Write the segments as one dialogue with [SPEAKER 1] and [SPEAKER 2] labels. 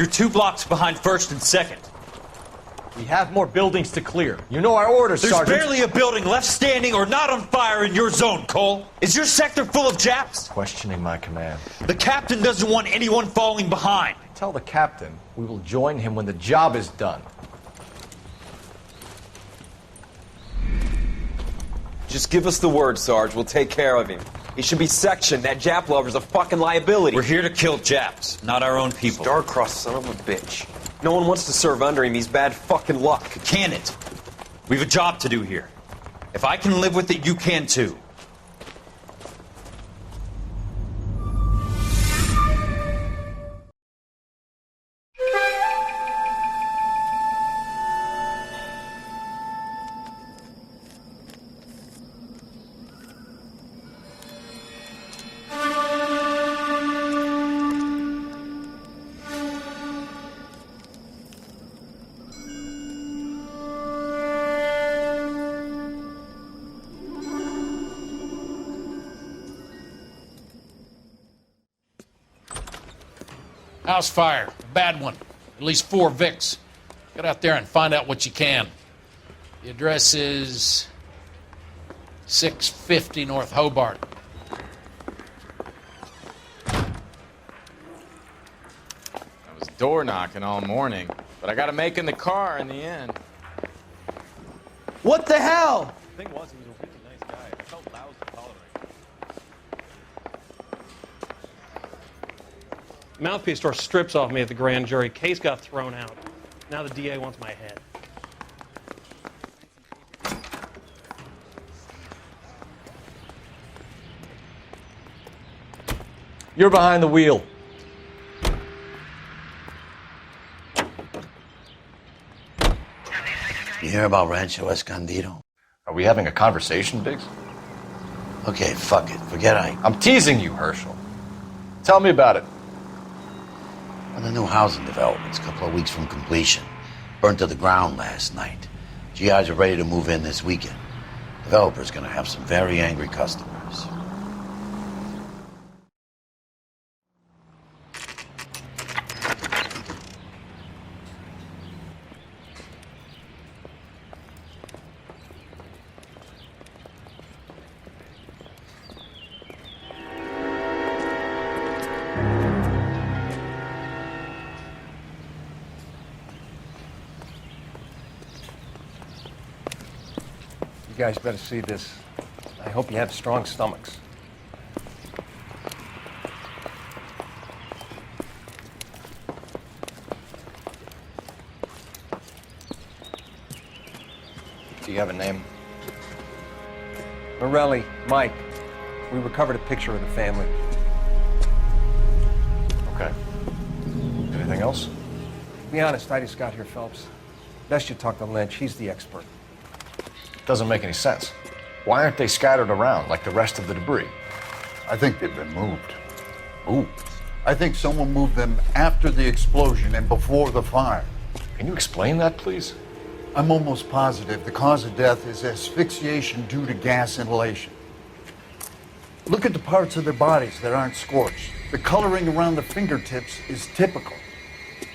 [SPEAKER 1] You're 2 blocks behind 1st and 2nd.
[SPEAKER 2] We have more buildings to clear. You know our orders,
[SPEAKER 1] There's
[SPEAKER 2] Sergeant.
[SPEAKER 1] barely a building left standing or not on fire in your zone, Cole. Is your sector full of Japs?
[SPEAKER 2] Questioning my command.
[SPEAKER 1] The captain doesn't want anyone falling behind.
[SPEAKER 2] Tell the captain we will join him when the job is done.
[SPEAKER 3] Just give us the word, Sarge. We'll take care of him. He should be sectioned. That Jap lover's a fucking liability.
[SPEAKER 1] We're here to kill Japs, not our own people.
[SPEAKER 3] Star-crossed son of a bitch. No one wants to serve under him. He's bad fucking luck.
[SPEAKER 1] Can it? We have a job to do here. If I can live with it, you can too.
[SPEAKER 4] House fire. A bad one. At least 4 Vicks. Get out there and find out what you can. The address is 650 North Hobart.
[SPEAKER 5] I was door knocking all morning, but I got to make in the car in the end.
[SPEAKER 2] What the hell?
[SPEAKER 6] The thing was, he was a really nice guy. I felt lousy to tolerate. Mouthpiece tore strips off me at the grand jury. Case got thrown out. Now the DA wants my head.
[SPEAKER 2] You're behind the wheel.
[SPEAKER 7] You hear about Rancho Escondido?
[SPEAKER 2] Are we having a conversation, Biggs?
[SPEAKER 7] Okay, fuck it. Forget
[SPEAKER 2] I'm teasing you, Herschel. Tell me about it.
[SPEAKER 7] Well, the new housing development's a couple of weeks from completion. Burnt to the ground last night. GIs are ready to move in this weekend. Developer's gonna have some very angry customers.
[SPEAKER 2] You guys better see this. I hope you have strong stomachs. Do you have a name? Morelli, Mike. We recovered a picture of the family. Okay. Anything else? To be honest, I just got here, Phelps. Best you talk to Lynch. He's the expert. Doesn't make any sense. Why aren't they scattered around like the rest of the debris?
[SPEAKER 8] I think they've been moved. Moved? I think someone moved them after the explosion and before the fire.
[SPEAKER 2] Can you explain that, please?
[SPEAKER 8] I'm almost positive the cause of death is asphyxiation due to gas inhalation. Look at the parts of their bodies that aren't scorched. The coloring around the fingertips is typical.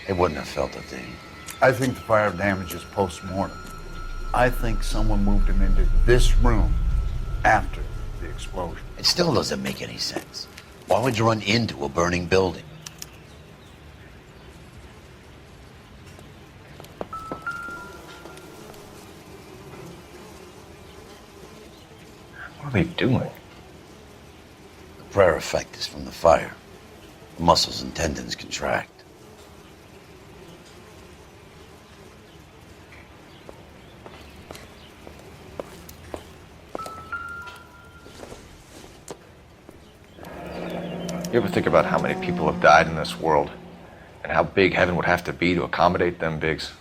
[SPEAKER 7] They wouldn't have felt a thing.
[SPEAKER 8] I think the fire damage is post-mortem. I think someone moved him into this room after the explosion.
[SPEAKER 7] It still doesn't make any sense. Why would you run into a burning building?
[SPEAKER 2] What are they doing?
[SPEAKER 7] The prayer effect is from the fire. The muscles and tendons contract.
[SPEAKER 2] You ever think about how many people have died in this world and how big heaven would have to be to accommodate them, Biggs?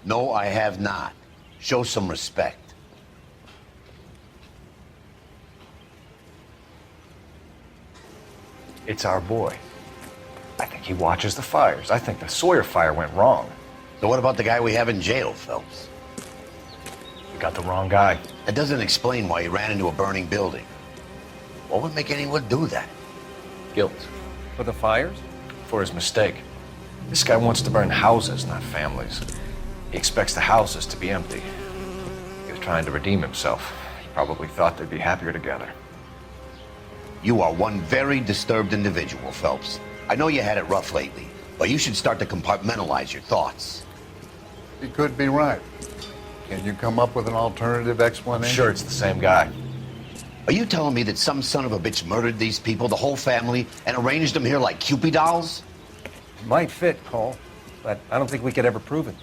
[SPEAKER 7] No, I have not. Show some respect.
[SPEAKER 2] It's our boy. I think he watches the fires. I think the Sawyer fire went wrong.
[SPEAKER 7] So what about the guy we have in jail, Phelps?
[SPEAKER 2] We got the wrong guy.
[SPEAKER 7] That doesn't explain why he ran into a burning building. What would make anyone do that?
[SPEAKER 2] Guilt.
[SPEAKER 9] For the fires?
[SPEAKER 2] For his mistake. This guy wants to burn houses, not families. He expects the houses to be empty. He was trying to redeem himself. He probably thought they'd be happier together.
[SPEAKER 7] You are one very disturbed individual, Phelps. I know you had it rough lately, but you should start to compartmentalize your thoughts.
[SPEAKER 8] He could be right. Can you come up with an alternative
[SPEAKER 2] I'm
[SPEAKER 8] explanation?
[SPEAKER 2] sure it's the same guy.
[SPEAKER 7] Are you telling me that some son of a bitch murdered these people, the whole family, and arranged them here like Cupid dolls?
[SPEAKER 2] It might fit, Cole, but I don't think we could ever prove it.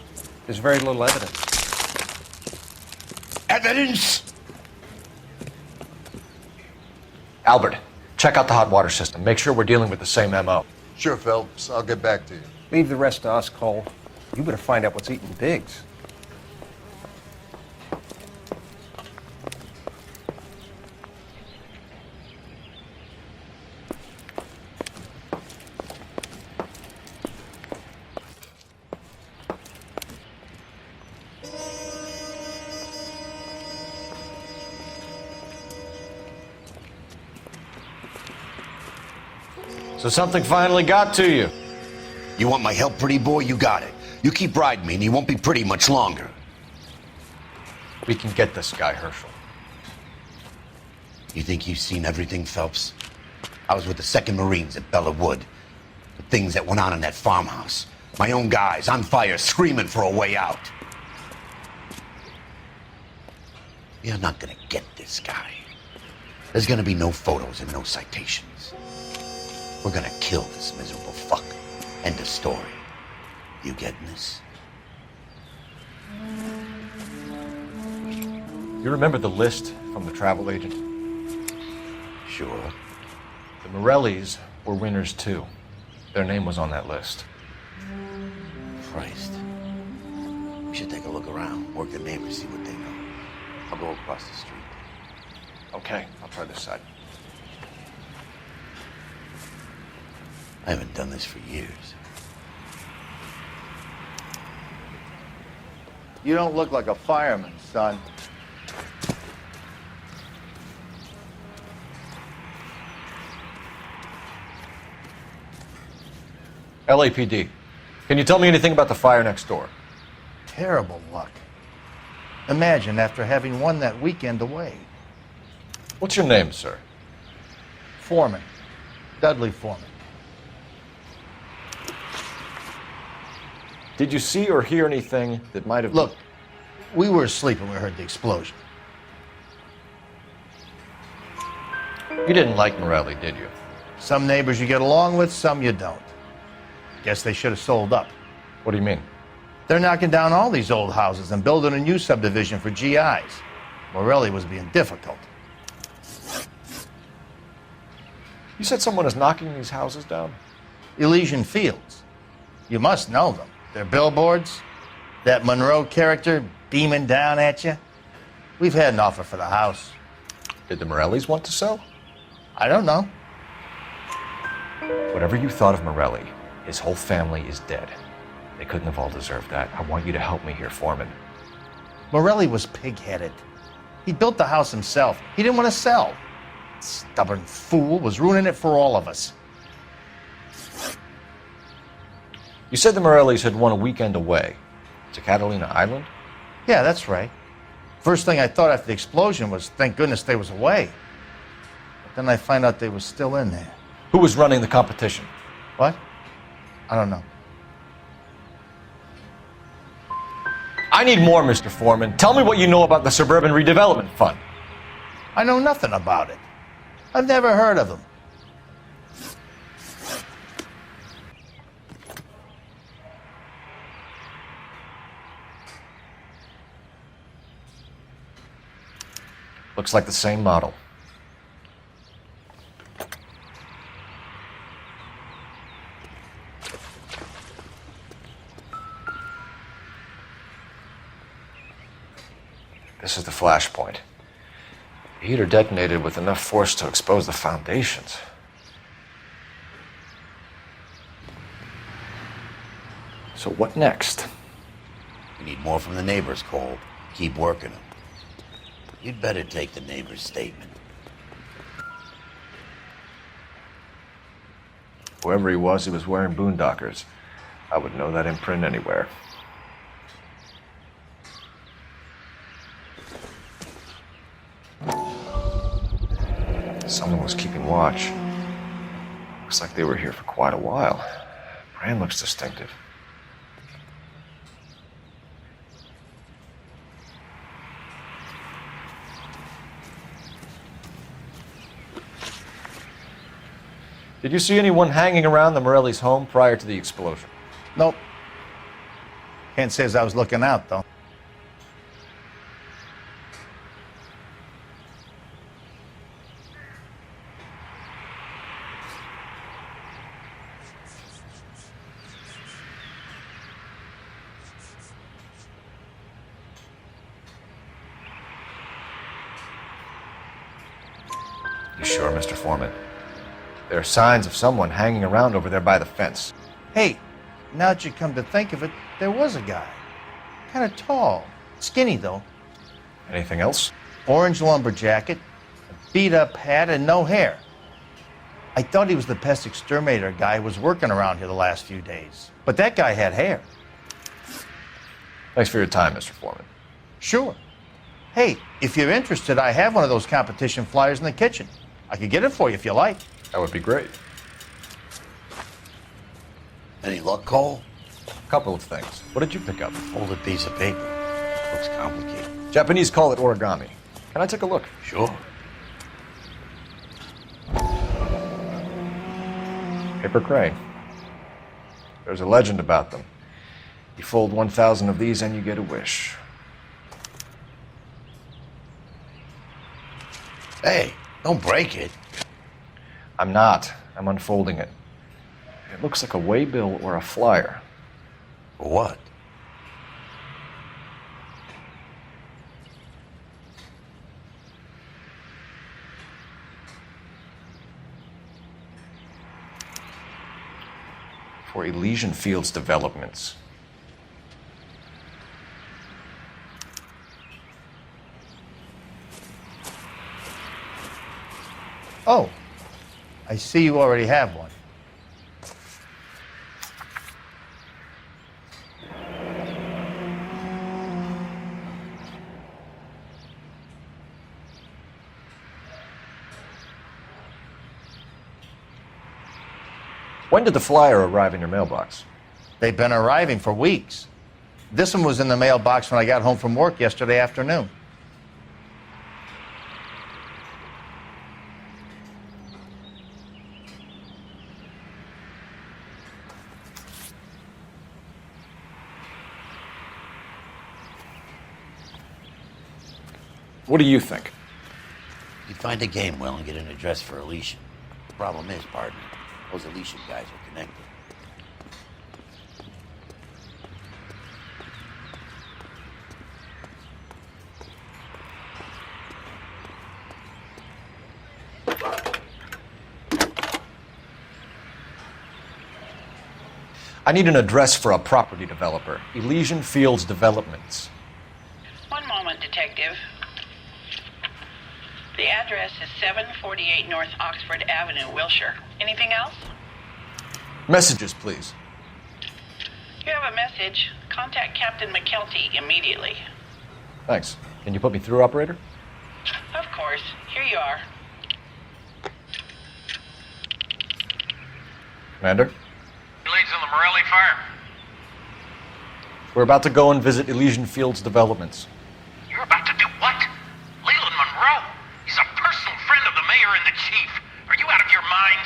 [SPEAKER 2] There's very little evidence.
[SPEAKER 7] Evidence?
[SPEAKER 2] Albert, check out the hot water system. Make sure we're dealing with the same MO.
[SPEAKER 8] Sure, Phelps. I'll get back to you.
[SPEAKER 2] Leave the rest to us, Cole. You better find out what's eating pigs. So something finally got to you.
[SPEAKER 7] You want my help, pretty boy? You got it. You keep riding me and you won't be pretty much longer.
[SPEAKER 2] We can get this guy, Herschel.
[SPEAKER 7] You think you've seen everything, Phelps? I was with the 2nd Marines at Bella Wood. The things that went on in that farmhouse. My own guys on fire, screaming for a way out. You're not gonna get this guy. There's gonna be no photos and no citations. We're gonna kill this miserable fuck. End of story. You getting this?
[SPEAKER 2] You remember the list from the travel agent?
[SPEAKER 7] Sure.
[SPEAKER 2] The Morellis were winners too. Their name was on that list.
[SPEAKER 7] Christ. We should take a look around, work the neighbors, see what they know. I'll go across the street.
[SPEAKER 2] Okay, I'll try this side.
[SPEAKER 7] I haven't done this for years.
[SPEAKER 9] You don't look like a fireman, son.
[SPEAKER 2] LAPD. Can you tell me anything about the fire next door?
[SPEAKER 9] Terrible luck. Imagine after having won that weekend away.
[SPEAKER 2] What's your name, sir?
[SPEAKER 9] Foreman. Dudley Foreman.
[SPEAKER 2] Did you see or hear anything that might have...
[SPEAKER 9] Look, we were asleep when we heard the explosion.
[SPEAKER 2] You didn't like Morelli, did you?
[SPEAKER 9] Some neighbors you get along with, some you don't. Guess they should have sold up.
[SPEAKER 2] What do you mean?
[SPEAKER 9] They're knocking down all these old houses and building a new subdivision for GIs. Morelli was being difficult.
[SPEAKER 2] You said someone is knocking these houses down?
[SPEAKER 9] Elysian Fields. You must know them. Their billboards, that Monroe character beaming down at you. We've had an offer for the house.
[SPEAKER 2] Did the Morellis want to sell?
[SPEAKER 9] I don't know.
[SPEAKER 2] Whatever you thought of Morelli, his whole family is dead. They couldn't have all deserved that. I want you to help me here, Foreman.
[SPEAKER 9] Morelli was pig-headed. He built the house himself. He didn't want to sell. Stubborn fool was ruining it for all of us.
[SPEAKER 2] You said the Morellis had won a weekend away to Catalina Island?
[SPEAKER 9] Yeah, that's right. First thing I thought after the explosion was, thank goodness they was away. But then I find out they was still in there.
[SPEAKER 2] Who was running the competition?
[SPEAKER 9] What? I don't know.
[SPEAKER 2] I need more, Mr. Foreman. Tell me what you know about the Suburban Redevelopment Fund.
[SPEAKER 9] I know nothing about it. I've never heard of them.
[SPEAKER 2] Looks like the same model. This is the flashpoint. The heater detonated with enough force to expose the foundations. So what next?
[SPEAKER 7] We need more from the neighbors, Cole. Keep working them. You'd better take the neighbor's statement.
[SPEAKER 2] Whoever he was wearing boondockers. I would know that imprint anywhere. Someone was keeping watch. Looks like they were here for quite a while. Brand looks distinctive. Did you see anyone hanging around the Morelli's home prior to the explosion?
[SPEAKER 9] Nope. Can't say as I was looking out, though.
[SPEAKER 2] You sure, Mr. Foreman? There are signs of someone hanging around over there by the fence.
[SPEAKER 9] Hey, now that you come to think of it, there was a guy. Kind of tall. Skinny, though.
[SPEAKER 2] Anything else?
[SPEAKER 9] Orange lumber jacket, a beat-up hat, and no hair. I thought he was the pest exterminator guy who was working around here the last few days. But that guy had hair.
[SPEAKER 2] Thanks for your time, Mr. Foreman.
[SPEAKER 9] Sure. Hey, if you're interested, I have one of those competition flyers in the kitchen. I could get it for you if you like.
[SPEAKER 2] That would be great.
[SPEAKER 7] Any luck, Cole?
[SPEAKER 2] A couple of things. What did you pick up?
[SPEAKER 7] Folded piece of paper. Looks complicated.
[SPEAKER 2] Japanese call it origami. Can I take a look?
[SPEAKER 7] Sure.
[SPEAKER 2] Paper crane. There's a legend about them. You fold 1,000 of these and you get a wish.
[SPEAKER 7] Hey, don't break it.
[SPEAKER 2] I'm not. I'm unfolding it. It looks like a waybill or a flyer.
[SPEAKER 7] For what?
[SPEAKER 2] For Elysian Fields developments.
[SPEAKER 9] Oh, I see you already have one.
[SPEAKER 2] When did the flyer arrive in your mailbox?
[SPEAKER 9] They've been arriving for weeks. This one was in the mailbox when I got home from work yesterday afternoon.
[SPEAKER 2] What do you think?
[SPEAKER 7] You'd find a game well and get an address for Elysian. The problem is, partner, those Elysian guys are connected.
[SPEAKER 2] I need an address for a property developer. Elysian Fields Developments.
[SPEAKER 10] One moment, Detective. The address is 748 North Oxford Avenue, Wilshire. Anything else?
[SPEAKER 2] Messages, please.
[SPEAKER 10] You have a message. Contact Captain McKelty immediately.
[SPEAKER 2] Thanks. Can you put me through, operator?
[SPEAKER 10] Of course. Here you are.
[SPEAKER 2] Commander?
[SPEAKER 11] Leads on the Morelli fire.
[SPEAKER 2] We're about to go and visit Elysian Fields Developments.
[SPEAKER 11] You're about to do what? Leland Monroe? He's a personal friend of the mayor and the chief. Are you out of your mind?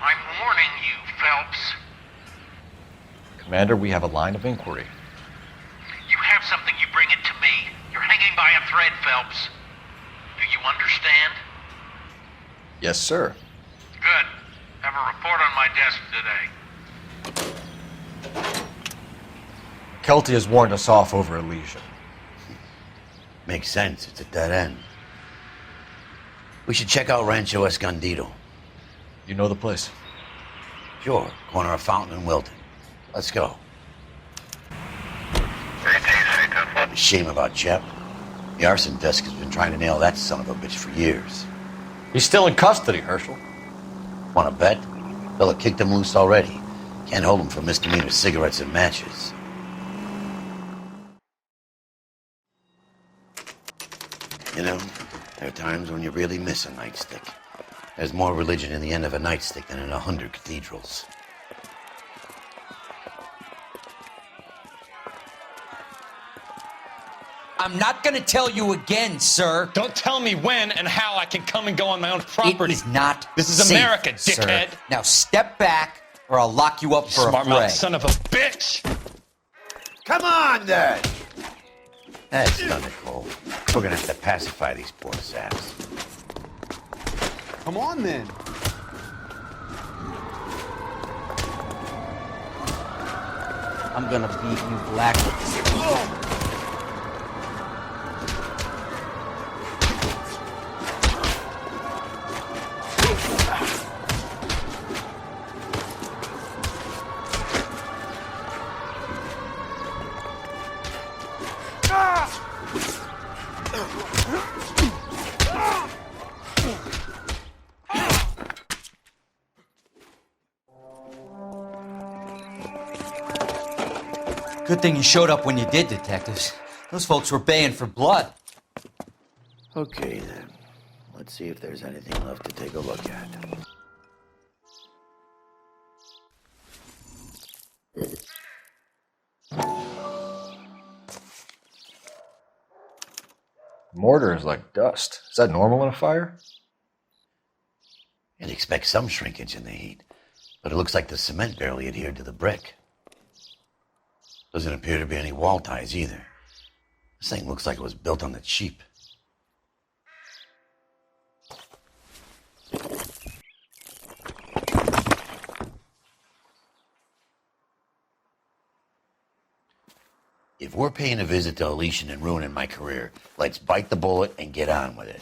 [SPEAKER 11] I'm warning you, Phelps.
[SPEAKER 2] Commander, we have a line of inquiry.
[SPEAKER 11] You have something, you bring it to me. You're hanging by a thread, Phelps. Do you understand?
[SPEAKER 2] Yes, sir.
[SPEAKER 11] Good. Have a report on my desk today.
[SPEAKER 2] Kelty has warned us off over Elysian.
[SPEAKER 7] Makes sense. It's a dead end. We should check out Rancho Escondido.
[SPEAKER 2] You know the place?
[SPEAKER 7] Sure. Corner of Fountain and Wilton. Let's go. Shame about Shep. The arson desk has been trying to nail that son of a bitch for years.
[SPEAKER 2] He's still in custody, Herschel.
[SPEAKER 7] Want to bet? Fella kicked him loose already. Can't hold him for misdemeanor cigarettes and matches. You know, there are times when you really miss a nightstick. There's more religion in the end of a nightstick than in 100 cathedrals.
[SPEAKER 1] I'm not gonna tell you again, sir.
[SPEAKER 6] Don't tell me when and how I can come and go on my own property.
[SPEAKER 1] It is not
[SPEAKER 6] This is
[SPEAKER 1] safe,
[SPEAKER 6] America,
[SPEAKER 1] sir.
[SPEAKER 6] dickhead.
[SPEAKER 1] Now step back, or I'll lock you up for a
[SPEAKER 6] Smart mouth
[SPEAKER 1] fray.
[SPEAKER 6] son of a bitch!
[SPEAKER 7] Come on, then! That's done it, Cole. We're gonna have to pacify these poor saps.
[SPEAKER 12] Come on, then.
[SPEAKER 1] I'm gonna beat you black. Good thing you showed up when you did, detectives. Those folks were baying for blood.
[SPEAKER 7] Okay, then. Let's see if there's anything left to take a look at.
[SPEAKER 2] Mortar is like dust. Is that normal in a fire?
[SPEAKER 7] You'd expect some shrinkage in the heat, but it looks like the cement barely adhered to the brick. Doesn't appear to be any wall ties either. This thing looks like it was built on the cheap. If we're paying a visit to Elysian and ruining my career, let's bite the bullet and get on with it.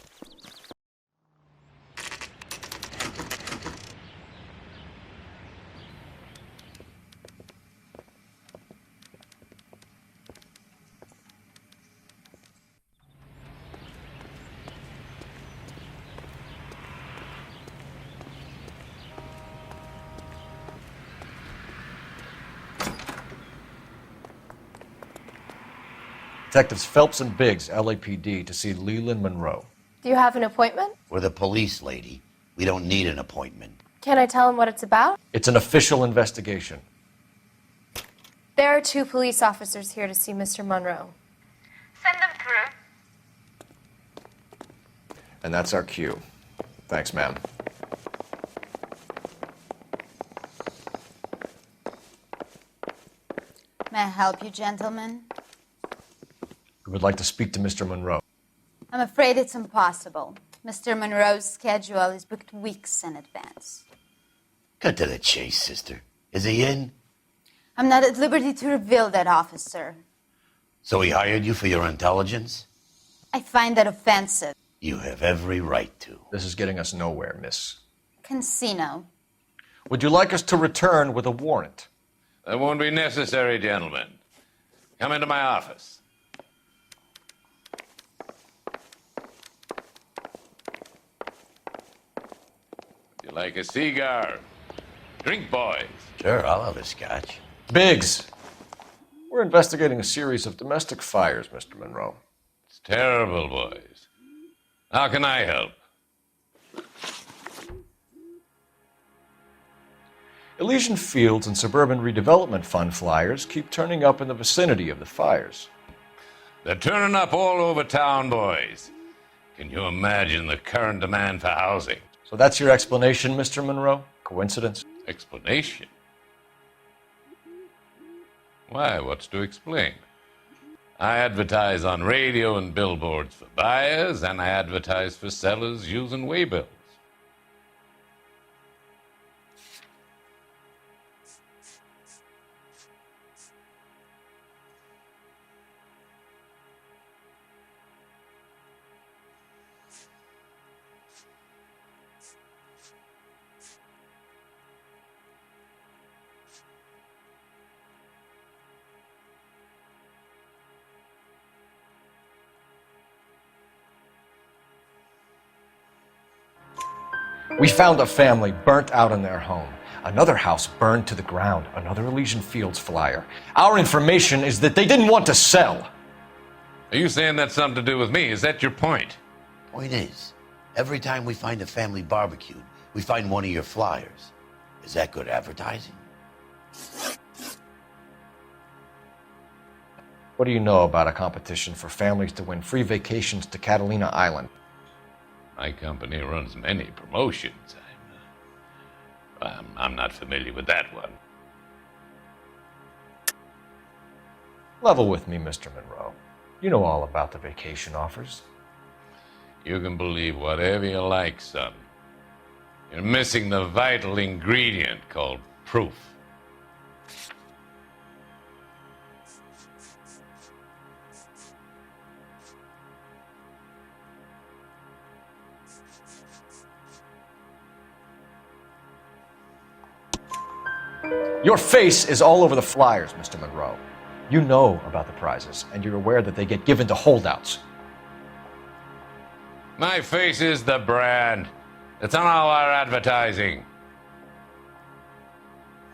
[SPEAKER 2] Detectives Phelps and Biggs, LAPD, to see Leland Monroe.
[SPEAKER 13] Do you have an appointment?
[SPEAKER 7] We're the police, lady. We don't need an appointment.
[SPEAKER 13] Can I tell him what it's about?
[SPEAKER 2] It's an official investigation.
[SPEAKER 13] There are 2 police officers here to see Mr. Monroe.
[SPEAKER 10] Send them through.
[SPEAKER 2] And that's our cue. Thanks, ma'am.
[SPEAKER 14] May I help you, gentlemen?
[SPEAKER 2] We would like to speak to Mr. Monroe.
[SPEAKER 14] I'm afraid it's impossible. Mr. Monroe's schedule is booked weeks in advance.
[SPEAKER 7] Cut to the chase, sister. Is he in?
[SPEAKER 14] I'm not at liberty to reveal that, officer.
[SPEAKER 7] So he hired you for your intelligence?
[SPEAKER 14] I find that offensive.
[SPEAKER 7] You have every right to.
[SPEAKER 2] This is getting us nowhere, miss.
[SPEAKER 14] Casino.
[SPEAKER 2] Would you like us to return with a warrant?
[SPEAKER 15] That won't be necessary, gentlemen. Come into my office. You like a cigar? Drink, boys.
[SPEAKER 7] Sure, I'll have a scotch.
[SPEAKER 2] Biggs, we're investigating a series of domestic fires, Mr. Monroe.
[SPEAKER 15] It's terrible, boys. How can I help?
[SPEAKER 2] Elysian Fields and Suburban Redevelopment Fund flyers keep turning up in the vicinity of the fires.
[SPEAKER 15] They're turning up all over town, boys. Can you imagine the current demand for housing?
[SPEAKER 2] So that's your explanation, Mr. Monroe? Coincidence?
[SPEAKER 15] Explanation? Why, what's to explain? I advertise on radio and billboards for buyers, and I advertise for sellers using waybills.
[SPEAKER 2] We found a family burnt out in their home. Another house burned to the ground. Another Elysian Fields flyer. Our information is that they didn't want to sell.
[SPEAKER 15] Are you saying that's something to do with me? Is that your point?
[SPEAKER 7] Point is, every time we find a family barbecued, we find one of your flyers. Is that good advertising?
[SPEAKER 2] What do you know about a competition for families to win free vacations to Catalina Island?
[SPEAKER 15] My company runs many promotions. I'm not familiar with that one.
[SPEAKER 2] Level with me, Mr. Monroe. You know all about the vacation offers.
[SPEAKER 15] You can believe whatever you like, son. You're missing the vital ingredient called proof.
[SPEAKER 2] Your face is all over the flyers, Mr. Monroe. You know about the prizes, and you're aware that they get given to holdouts.
[SPEAKER 15] My face is the brand. It's on all our advertising.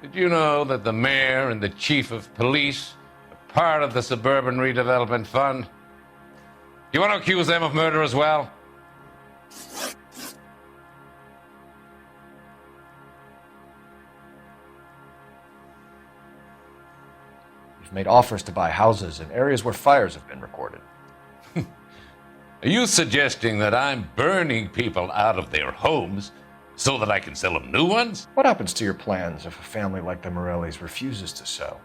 [SPEAKER 15] Did you know that the mayor and the chief of police are part of the Suburban Redevelopment Fund? Do you want to accuse them of murder as well?
[SPEAKER 2] You've made offers to buy houses in areas where fires have been recorded.
[SPEAKER 15] Are you suggesting that I'm burning people out of their homes so that I can sell them new ones?
[SPEAKER 2] What happens to your plans if a family like the Morellis refuses to sell?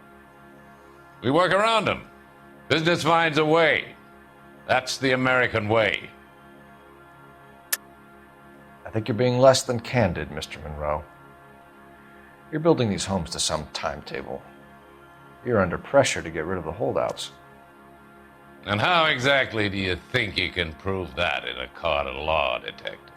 [SPEAKER 15] We work around them. Business finds a way. That's the American way.
[SPEAKER 2] I think you're being less than candid, Mr. Monroe. You're building these homes to some timetable. You're under pressure to get rid of the holdouts.
[SPEAKER 15] And how exactly do you think you can prove that in a court of law, detective?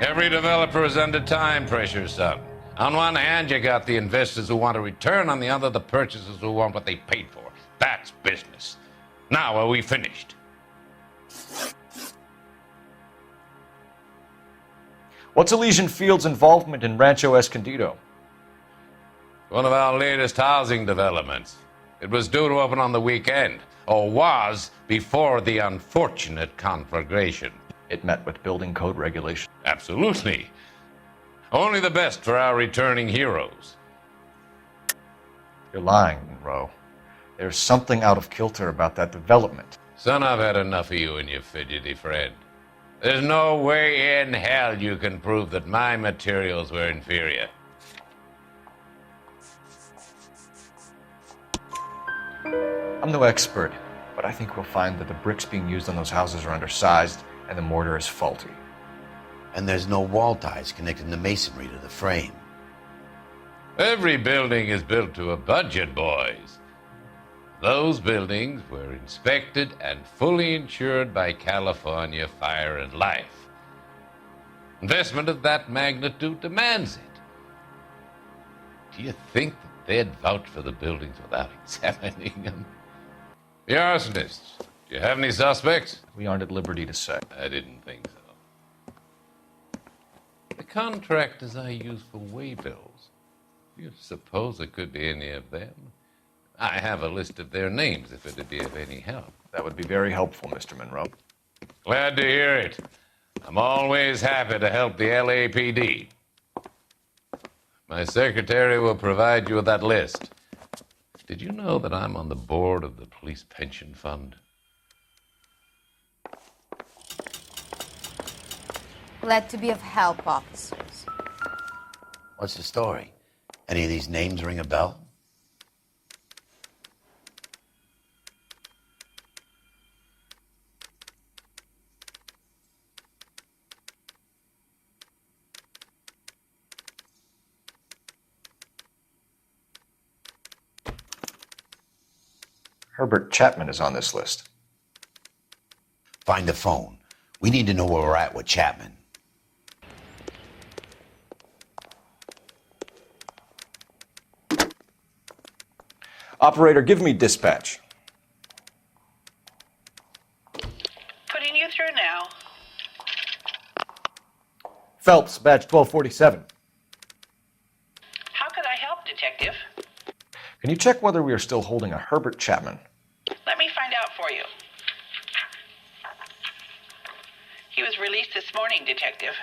[SPEAKER 15] Every developer is under time pressure, son. On one hand, you got the investors who want a return. On the other, the purchasers who want what they paid for. That's business. Now, are we finished?
[SPEAKER 2] What's Elysian Fields' involvement in Rancho Escondido?
[SPEAKER 15] One of our latest housing developments. It was due to open on the weekend, or was before the unfortunate conflagration.
[SPEAKER 2] It met with building code regulations.
[SPEAKER 15] Absolutely. Only the best for our returning heroes.
[SPEAKER 2] You're lying, Monroe. There's something out of kilter about that development.
[SPEAKER 15] Son, I've had enough of you and your fidgety friend. There's no way in hell you can prove that my materials were inferior.
[SPEAKER 2] I'm no expert, but I think we'll find that the bricks being used on those houses are undersized and the mortar is faulty.
[SPEAKER 7] And there's no wall ties connecting the masonry to the frame.
[SPEAKER 15] Every building is built to a budget, boys. Those buildings were inspected and fully insured by California Fire and Life. Investment of that magnitude demands it. Do you think that they'd vouch for the buildings without examining them? The arsonists, do you have any suspects?
[SPEAKER 2] We aren't at liberty to say.
[SPEAKER 15] I didn't think so. The contractors I use for waybills, do you suppose it could be any of them? I have a list of their names if it'd be of any help.
[SPEAKER 2] That would be very helpful, Mr. Monroe.
[SPEAKER 15] Glad to hear it. I'm always happy to help the LAPD. My secretary will provide you with that list. Did you know that I'm on the board of the Police Pension Fund?
[SPEAKER 14] Glad to be of help, officers.
[SPEAKER 7] What's the story? Any of these names ring a bell?
[SPEAKER 2] Herbert Chapman is on this list.
[SPEAKER 7] Find the phone. We need to know where we're at with Chapman.
[SPEAKER 2] Operator, give me dispatch.
[SPEAKER 10] Putting you through now.
[SPEAKER 2] Phelps, badge 1247.
[SPEAKER 10] How could I help, Detective?
[SPEAKER 2] Can you check whether we are still holding a Herbert Chapman?
[SPEAKER 10] Let me find out for you. He was released this morning, Detective.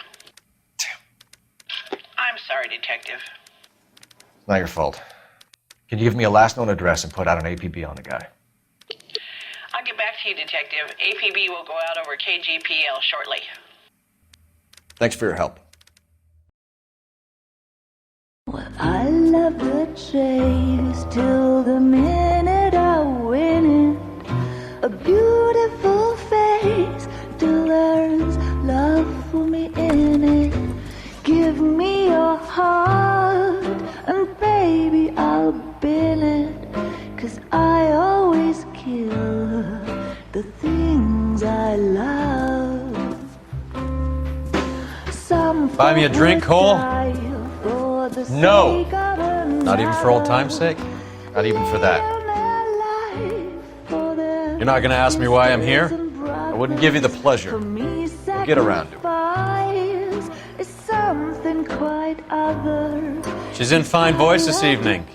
[SPEAKER 10] Damn. I'm sorry, Detective.
[SPEAKER 2] Not your fault. Can you give me a last known address and put out an APB on the guy?
[SPEAKER 10] I'll get back to you, Detective. APB will go out over KGPL shortly.
[SPEAKER 2] Thanks for your help.
[SPEAKER 16] Well, I love the chase till the minute I win it. A beautiful face till there's love for me in it. Give me your heart and baby I'll bill it. 'Cause I always kill the things I love. Some
[SPEAKER 17] Buy me a drink, Cole?
[SPEAKER 2] No.
[SPEAKER 17] Not even for old time's sake?
[SPEAKER 2] Not even for that.
[SPEAKER 17] You're not gonna ask me why I'm here?
[SPEAKER 2] I wouldn't give you the pleasure. We'll get around to it.
[SPEAKER 16] It's something quite other.
[SPEAKER 17] She's in fine voice this evening.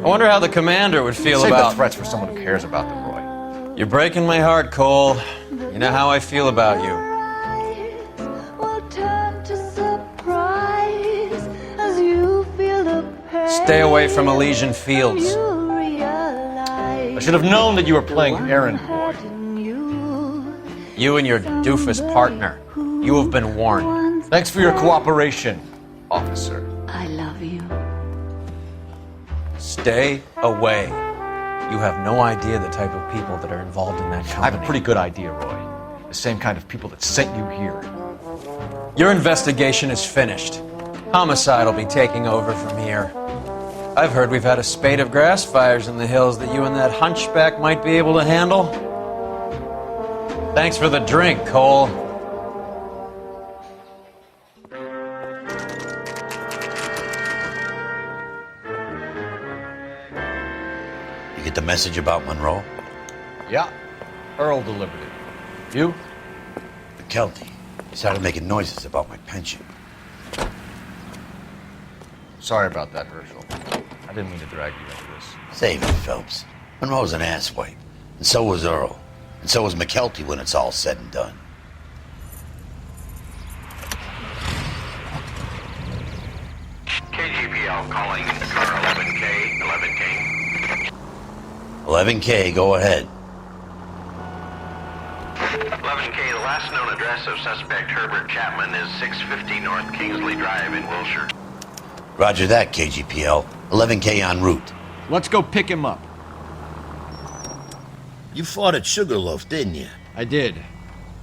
[SPEAKER 17] I wonder how the commander would feel
[SPEAKER 2] Save
[SPEAKER 17] about...
[SPEAKER 2] the threats for someone who cares about them, Roy.
[SPEAKER 17] You're breaking my heart, Cole. You know how I feel about you. Stay away from Elysian Fields.
[SPEAKER 2] I should have known that you were playing errand boy.
[SPEAKER 17] You and your doofus partner. You have been warned.
[SPEAKER 2] Thanks for your cooperation, officer.
[SPEAKER 16] I love you.
[SPEAKER 17] Stay away. You have no idea the type of people that are involved in that company.
[SPEAKER 2] I have a pretty good idea, Roy. The same kind of people that sent you here.
[SPEAKER 17] Your investigation is finished. Homicide will be taking over from here. I've heard we've had a spate of grass fires in the hills that you and that hunchback might be able to handle. Thanks for the drink, Cole.
[SPEAKER 7] You get the message about Monroe?
[SPEAKER 2] Yeah. Earl delivered it. You?
[SPEAKER 7] McKelty. He started making noises about my pension.
[SPEAKER 2] Sorry about that, Herschel. I didn't mean to drag you into this.
[SPEAKER 7] Save it, Phelps. Monroe's an asswipe. And so was Earl. And so was McKelty when it's all said and done.
[SPEAKER 11] KGPL calling car 11K, 11K.
[SPEAKER 7] 11K, go ahead.
[SPEAKER 11] 11K, the last known address of suspect Herbert Chapman is 650 North Kingsley Drive in Wilshire.
[SPEAKER 7] Roger that, KGPL. 11K en route.
[SPEAKER 12] Let's go pick him up.
[SPEAKER 7] You fought at Sugarloaf, didn't you?
[SPEAKER 12] I did,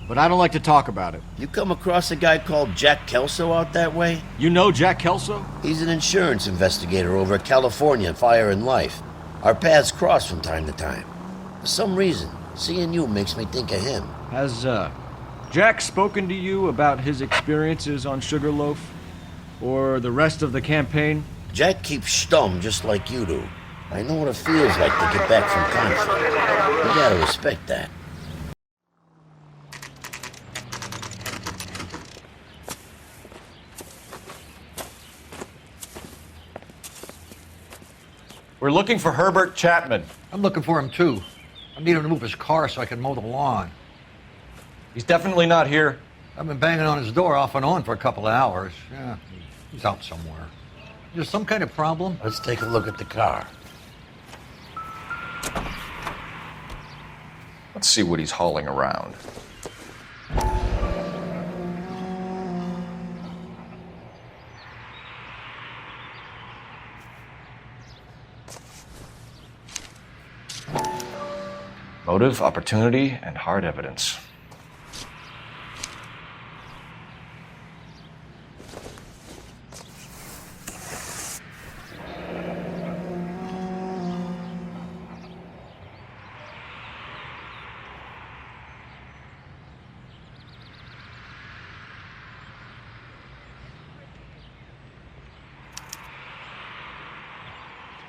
[SPEAKER 12] but I don't like to talk about it.
[SPEAKER 7] You come across a guy called Jack Kelso out that way?
[SPEAKER 12] You know Jack Kelso?
[SPEAKER 7] He's an insurance investigator over at California Fire and Life. Our paths cross from time to time. For some reason, seeing you makes me think of him.
[SPEAKER 12] Has, Jack spoken to you about his experiences on Sugarloaf? Or the rest of the campaign?
[SPEAKER 7] Jack keeps stum just like you do. I know what it feels like to get back from conflict. You gotta respect that.
[SPEAKER 2] We're looking for Herbert Chapman.
[SPEAKER 8] I'm looking for him too. I need him to move his car so I can mow the lawn.
[SPEAKER 2] He's definitely not here.
[SPEAKER 8] I've been banging on his door off and on for a couple of hours. Yeah, he's out somewhere. Is there some kind of problem?
[SPEAKER 7] Let's take a look at the car.
[SPEAKER 2] Let's see what he's hauling around. Motive, opportunity, and hard evidence.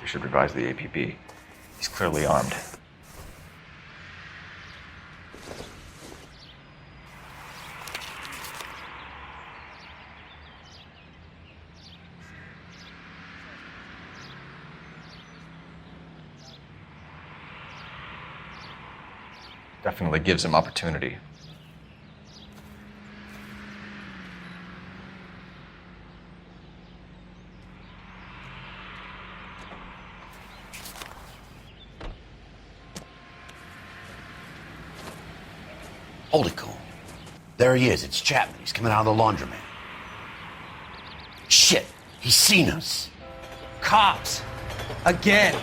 [SPEAKER 2] We should revise the APB. He's clearly armed. Definitely gives him opportunity.
[SPEAKER 7] Holy cool. There he is. It's Chapman. He's coming out of the laundromat. Shit. He's seen us.
[SPEAKER 1] Cops! Again!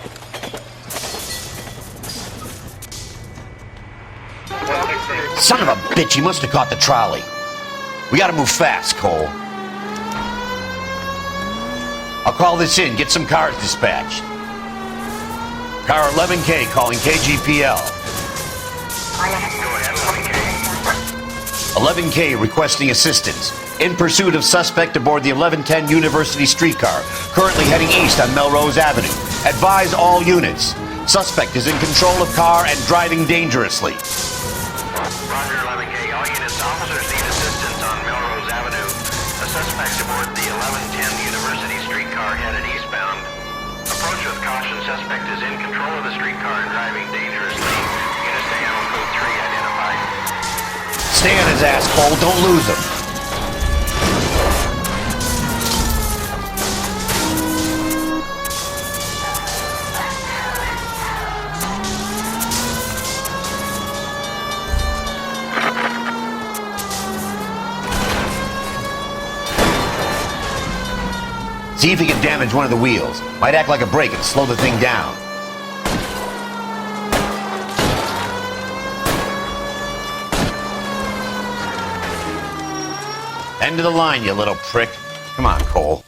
[SPEAKER 7] Son of a bitch. He must have caught the trolley. We gotta move fast, Cole. I'll call this in. Get some cars dispatched. Car 11K calling KGPL. 11K requesting assistance. In pursuit of suspect aboard the 1110 University streetcar, currently heading east on Melrose Avenue. Advise all units. Suspect is in control of car and driving dangerously.
[SPEAKER 11] Roger, 11K. All units, officers need assistance on Melrose Avenue. A suspect aboard the 1110 University streetcar headed eastbound. Approach with caution. Suspect is in control of the streetcar and driving dangerously. Unit stay on code 3 identified.
[SPEAKER 7] Stay on his ass, Cole. Don't lose him. See if he can damage one of the wheels. Might act like a brake and slow the thing down. End of the line, you little prick. Come on, Cole.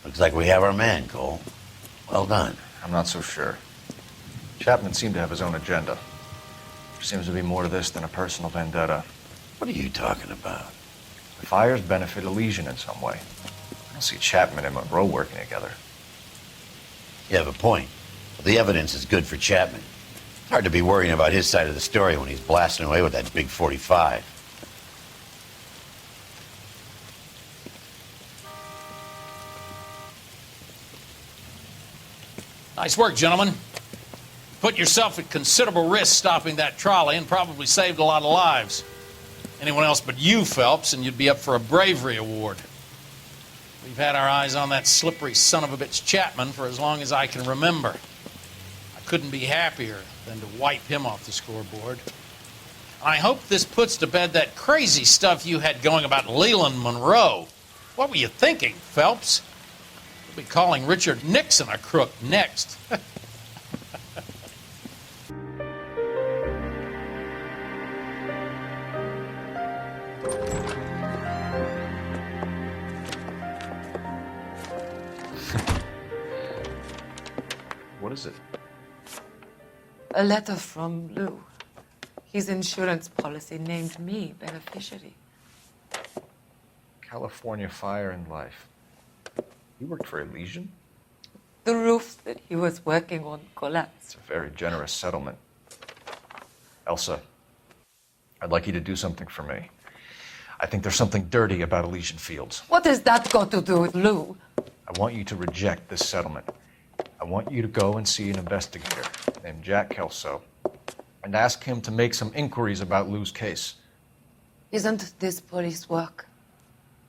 [SPEAKER 7] Looks like we have our man, Cole. Well done.
[SPEAKER 2] I'm not so sure. Chapman seemed to have his own agenda. There seems to be more to this than a personal vendetta.
[SPEAKER 7] What are you talking about?
[SPEAKER 2] The fires benefit Elysian in some way. I don't see Chapman and Monroe working together.
[SPEAKER 7] You have a point. But the evidence is good for Chapman. It's hard to be worrying about his side of the story when he's blasting away with that big 45.
[SPEAKER 4] Nice work, gentlemen. Put yourself at considerable risk stopping that trolley and probably saved a lot of lives. Anyone else but you, Phelps, and you'd be up for a bravery award. We've had our eyes on that slippery son of a bitch Chapman for as long as I can remember. I couldn't be happier than to wipe him off the scoreboard. I hope this puts to bed that crazy stuff you had going about Leland Monroe. What were you thinking, Phelps? We'll be calling Richard Nixon a crook next.
[SPEAKER 2] What is it?
[SPEAKER 18] A letter from Lou. His insurance policy named me beneficiary.
[SPEAKER 2] California Fire and Life. He worked for Elysian?
[SPEAKER 18] The roof that he was working on collapsed.
[SPEAKER 2] It's a very generous settlement. Elsa, I'd like you to do something for me. I think there's something dirty about Elysian Fields.
[SPEAKER 18] What has that got to do with Lou?
[SPEAKER 2] I want you to reject this settlement. I want you to go and see an investigator named Jack Kelso and ask him to make some inquiries about Lou's case.
[SPEAKER 18] Isn't this police work?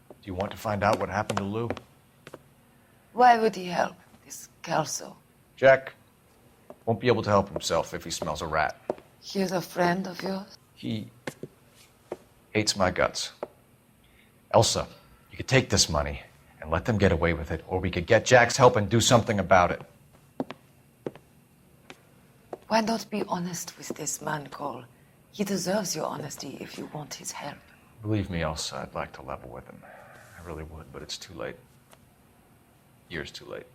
[SPEAKER 2] Do you want to find out what happened to Lou?
[SPEAKER 18] Why would he help, this Kelso?
[SPEAKER 2] Jack won't be able to help himself if he smells a rat.
[SPEAKER 18] He's a friend of yours?
[SPEAKER 2] He hates my guts. Elsa, you could take this money and let them get away with it, or we could get Jack's help and do something about it.
[SPEAKER 18] Why not be honest with this man, Cole? He deserves your honesty if you want his help.
[SPEAKER 2] Believe me, Elsa, I'd like to level with him. I really would, but it's too late. Years too late.